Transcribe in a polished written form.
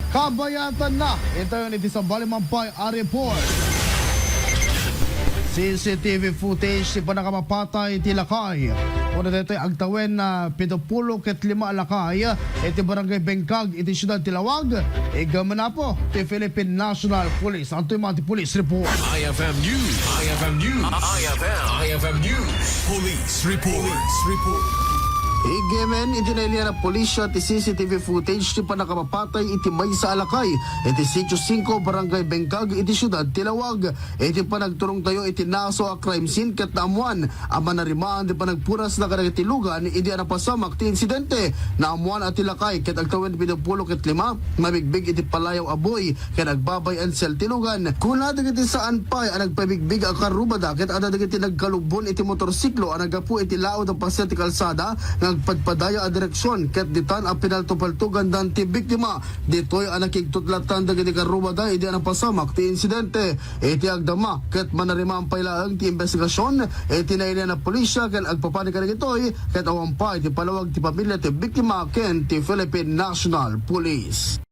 Kabayatan na. Ito yun, iti sa Balimampay a report. CCTV footage si panakamapatay ti Lakay. Una dito ay agtawen na 75 alakay iti barangay Bengkag iti siyudad Tilawag. Igama na po ti Philippine National Police. Ang ti Police Report. IFM News. IFM News. IFM News. Police Report. Igemen iti nailiya na pulisya ti CCTV footage ti panakamapatay iti may sa alakay iti Sitio 5 Barangay Bengkag iti siyudad Tilawag. Iti panagturong tayo iti naso a crime scene ket naamuan ama narimaan ti panagpuras na kanagitilugan iti anapasamak ti insidente. Naamuan at tilakay ket agtawen 75 mabigbig iti palayaw aboy ket agbabay ang sel tilugan. Kuna dagiti saan pay ang nagpabigbig a karubada ket ada dagiti nagkalubon iti motorsiklo ang nagapu iti laod ang pasyente kalsada nagpadpadaya a direksyon ket ditan a pinaltupaltugan dan ti biktima. Ditoy ang nakigtutlatan dagiti karubada iti ang pasamak ti insidente. Iti agdama ket manarima ang pailaang ti investigasyon iti nailiya na pulisya ket agpapanik kanagitoy ket awampay ti palawag ti pamilya ti biktima ken ti Philippine National Police.